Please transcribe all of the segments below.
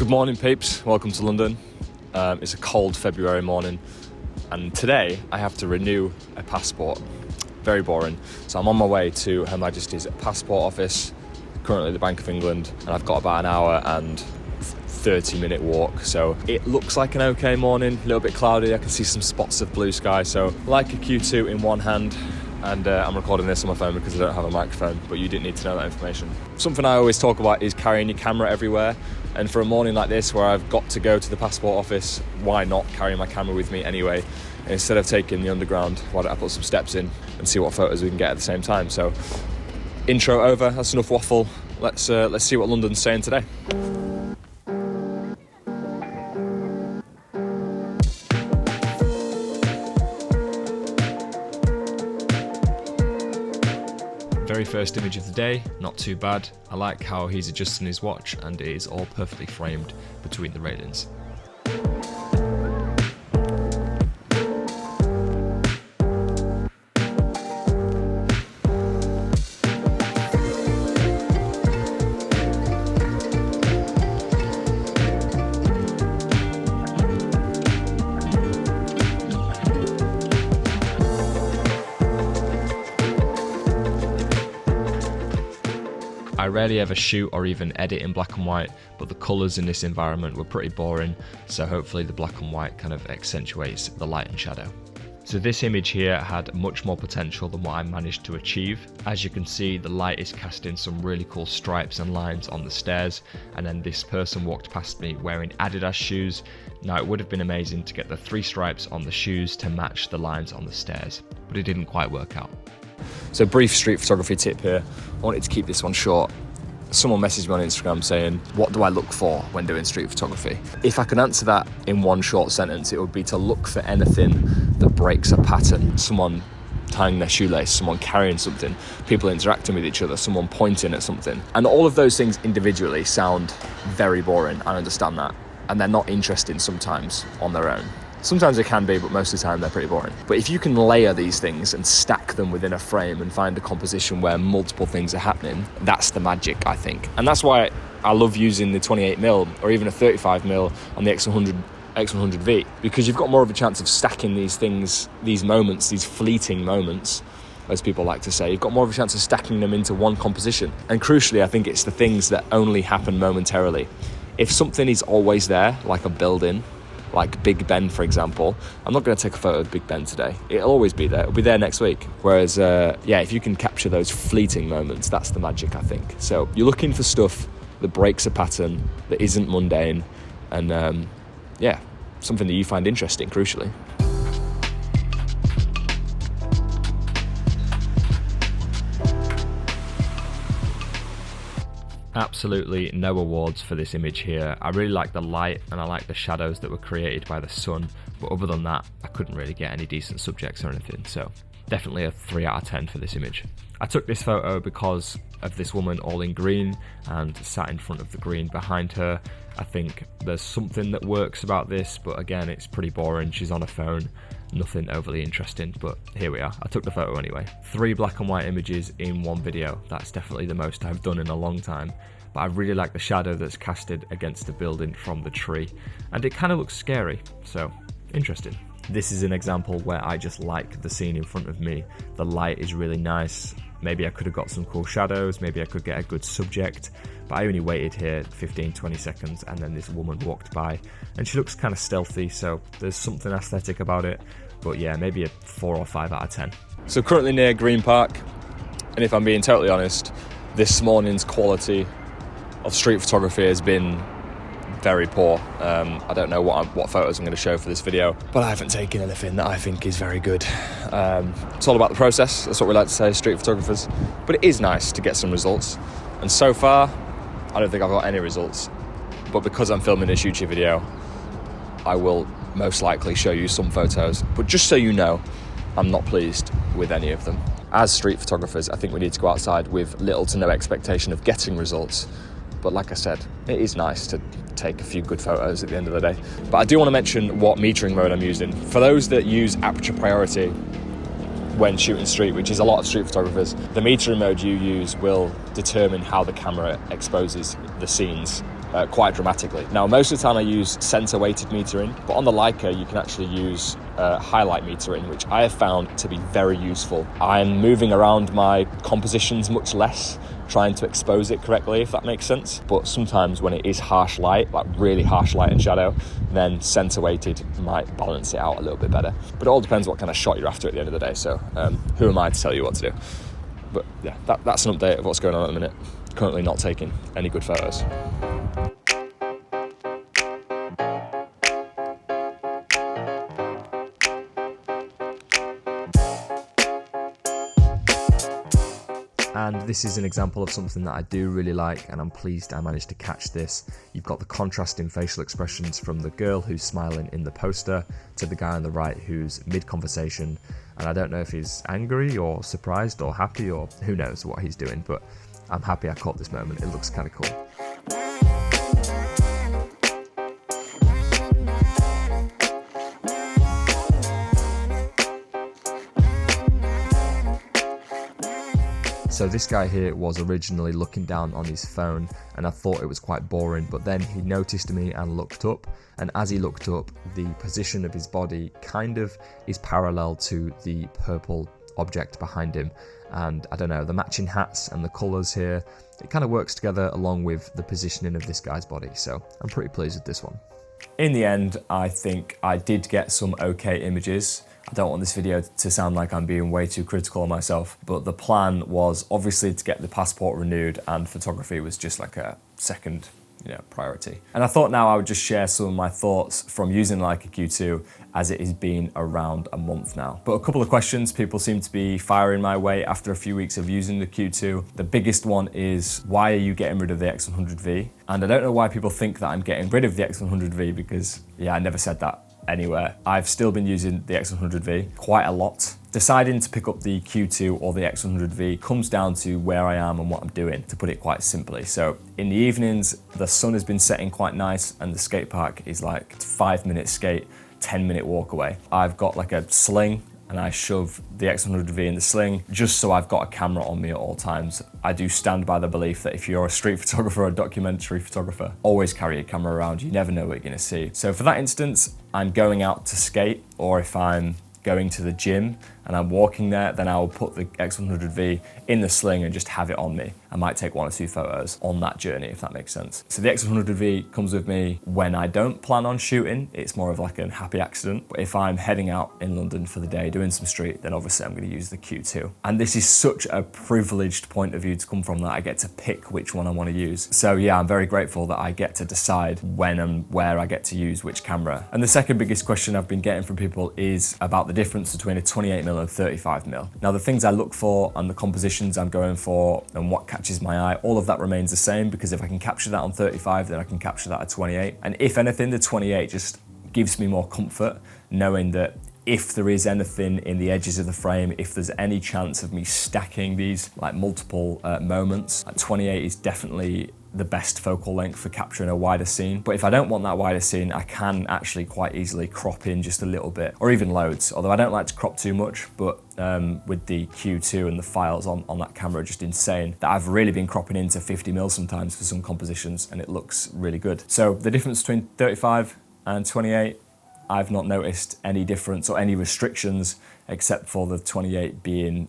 Good morning, peeps. Welcome to London. It's a cold February morning, and today I have to renew a passport. Very boring. So I'm on my way to Her Majesty's passport office, currently at the Bank of England, and I've got about an hour and 30-minute walk. So it looks like an okay morning, a little bit cloudy. I can see some spots of blue sky. So Leica Q2 in one hand, and I'm recording this on my phone because I don't have a microphone, but you didn't need to know that information. Something I always talk about is carrying your camera everywhere. And for a morning like this where I've got to go to the passport office, why not carry my camera with me anyway? And instead of taking the underground, why don't I put some steps in and see what photos we can get at the same time? So intro over, that's enough waffle. Let's see what London's saying today. Very first image of the day, not too bad. I like how he's adjusting his watch and it is all perfectly framed between the railings. I rarely ever shoot or even edit in black and white, but the colours in this environment were pretty boring, so hopefully the black and white kind of accentuates the light and shadow. So this image here had much more potential than what I managed to achieve. As you can see, the light is casting some really cool stripes and lines on the stairs, and then this person walked past me wearing Adidas shoes. Now it would have been amazing to get the 3 stripes on the shoes to match the lines on the stairs, but it didn't quite work out. So brief street photography tip here. I wanted to keep this one short. Someone messaged me on Instagram saying, what do I look for when doing street photography? If I can answer that in one short sentence, it would be to look for anything that breaks a pattern. Someone tying their shoelace, someone carrying something, people interacting with each other, someone pointing at something. And all of those things individually sound very boring, I understand that. And they're not interesting sometimes on their own. Sometimes they can be, but most of the time they're pretty boring. But if you can layer these things and stack them within a frame and find a composition where multiple things are happening, that's the magic, I think. And that's why I love using the 28mm or even a 35mm on the X100V, because you've got more of a chance of stacking these things, these moments, these fleeting moments, as people like to say. You've got more of a chance of stacking them into one composition. And crucially, I think it's the things that only happen momentarily. If something is always there, like a building, like Big Ben, for example, I'm not going to take a photo of Big Ben today. It'll always be there. It'll be there next week. Whereas, if you can capture those fleeting moments, that's the magic, I think. So you're looking for stuff that breaks a pattern, that isn't mundane, and something that you find interesting, crucially. Absolutely no awards for this image here. I really like the light and I like the shadows that were created by the sun, but other than that I couldn't really get any decent subjects or anything, so definitely a 3 out of 10 for this image. I took this photo because of this woman all in green and sat in front of the green behind her. I think there's something that works about this, but again it's pretty boring. She's on a phone, nothing overly interesting, but here we are. I took the photo anyway. 3 black and white images in one video. That's definitely the most I've done in a long time, but I really like the shadow that's casted against the building from the tree, and it kind of looks scary, so interesting. This is an example where I just like the scene in front of me. The light is really nice. Maybe I could have got some cool shadows, maybe I could get a good subject, but I only waited here 15-20 seconds and then this woman walked by and she looks kind of stealthy, so there's something aesthetic about it. But yeah, maybe a 4 or 5 out of 10. So currently near Green Park, and if I'm being totally honest, this morning's quality of street photography has been very poor. I don't know what photos I'm going to show for this video, but I haven't taken anything that I think is very good. It's all about the process, that's what we like to say as street photographers, but it is nice to get some results, and so far I don't think I've got any results, but because I'm filming this YouTube video I will most likely show you some photos, but just so you know, I'm not pleased with any of them. As street photographers, I think we need to go outside with little to no expectation of getting results. But like I said, it is nice to take a few good photos at the end of the day. But I do want to mention what metering mode I'm using. For those that use aperture priority when shooting street, which is a lot of street photographers, the metering mode you use will determine how the camera exposes the scenes quite dramatically. Now, most of the time I use center weighted metering, but on the Leica you can actually use highlight metering, which I have found to be very useful. I'm moving around my compositions much less, trying to expose it correctly, if that makes sense. But sometimes when it is harsh light, like really harsh light and shadow, then center weighted might balance it out a little bit better. But it all depends what kind of shot you're after at the end of the day, so who am I to tell you what to do? But yeah, that's an update of what's going on at the minute. Currently not taking any good photos. And this is an example of something that I do really like, and I'm pleased I managed to catch this. You've got the contrasting facial expressions from the girl who's smiling in the poster to the guy on the right who's mid-conversation, and I don't know if he's angry or surprised or happy or who knows what he's doing, but I'm happy I caught this moment. It looks kind of cool. So this guy here was originally looking down on his phone, and I thought it was quite boring, but then he noticed me and looked up, and as he looked up, the position of his body kind of is parallel to the purple object behind him, and I don't know, the matching hats and the colours here, it kind of works together along with the positioning of this guy's body, so I'm pretty pleased with this one. In the end, I think I did get some okay images. I don't want this video to sound like I'm being way too critical of myself, but the plan was obviously to get the passport renewed, and photography was just like a second, priority. And I thought now I would just share some of my thoughts from using Leica Q2, as it has been around a month now. But a couple of questions people seem to be firing my way after a few weeks of using the Q2. The biggest one is, why are you getting rid of the X100V? And I don't know why people think that I'm getting rid of the X100V, because I never said that anywhere. I've still been using the X100V quite a lot. Deciding to pick up the Q2 or the X100V comes down to where I am and what I'm doing, to put it quite simply. So in the evenings, the sun has been setting quite nice, and the skate park is like 5-minute skate, 10-minute walk away. I've got like a sling, and I shove the X100V in the sling just so I've got a camera on me at all times. I do stand by the belief that if you're a street photographer or a documentary photographer, always carry a camera around. You never know what you're gonna see. So for that instance, I'm going out to skate, or if I'm going to the gym and I'm walking there, then I'll put the X100V in the sling and just have it on me. I might take 1 or 2 photos on that journey, if that makes sense. So the X100V comes with me when I don't plan on shooting. It's more of like a happy accident. But if I'm heading out in London for the day doing some street, then obviously I'm going to use the Q2. And this is such a privileged point of view to come from, that I get to pick which one I want to use. So yeah, I'm very grateful that I get to decide when and where I get to use which camera. And the second biggest question I've been getting from people is about the difference between a 28mm and 35mm. Now the things I look for and the compositions I'm going for and what catches my eye, all of that remains the same, because if I can capture that on 35, then I can capture that at 28. And if anything, the 28 just gives me more comfort, knowing that if there is anything in the edges of the frame, if there's any chance of me stacking these like multiple moments, 28 is definitely the best focal length for capturing a wider scene. But if I don't want that wider scene, I can actually quite easily crop in just a little bit, or even loads, although I don't like to crop too much. But with the Q2 and the files on that camera are just insane, that I've really been cropping into 50mm sometimes for some compositions, and it looks really good. So the difference between 35 and 28, I've not noticed any difference or any restrictions, except for the 28 being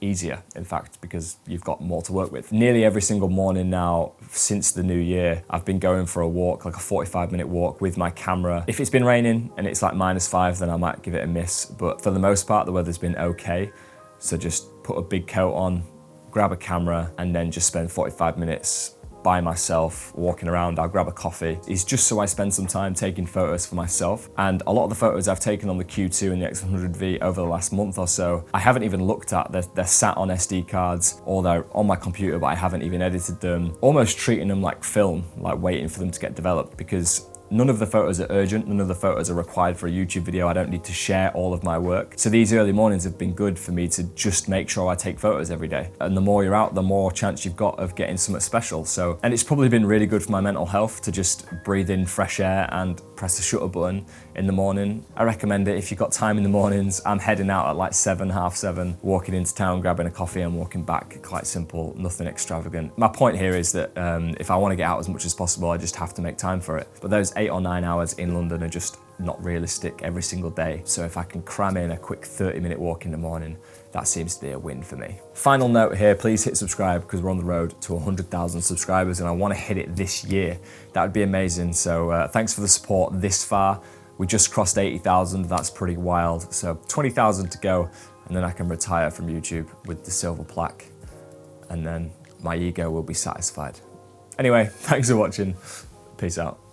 easier, in fact, because you've got more to work with. Nearly every single morning now since the new year, I've been going for a walk, like a 45-minute walk with my camera. If it's been raining and it's like -5, then I might give it a miss, but for the most part, the weather's been okay. So just put a big coat on, grab a camera, and then just spend 45 minutes by myself walking around. I'll grab a coffee. It's just so I spend some time taking photos for myself. And a lot of the photos I've taken on the Q2 and the X100V over the last month or so, I haven't even looked at. They're sat on SD cards, or they're on my computer, but I haven't even edited them. Almost treating them like film, like waiting for them to get developed, because none of the photos are urgent, none of the photos are required for a YouTube video. I don't need to share all of my work. So these early mornings have been good for me to just make sure I take photos every day. And the more you're out, the more chance you've got of getting something special. And it's probably been really good for my mental health to just breathe in fresh air and press the shutter button in the morning. I recommend it if you've got time in the mornings. I'm heading out at like 7, half 7, walking into town, grabbing a coffee and walking back. Quite simple, nothing extravagant. My point here is that if I want to get out as much as possible, I just have to make time for it. But those 8 or 9 hours in London are just not realistic every single day. So if I can cram in a quick 30-minute walk in the morning, that seems to be a win for me. Final note here, please hit subscribe because we're on the road to 100,000 subscribers and I want to hit it this year. That would be amazing. So thanks for the support this far. We just crossed 80,000, that's pretty wild. So 20,000 to go and then I can retire from YouTube with the silver plaque and then my ego will be satisfied. Anyway, thanks for watching. Peace out.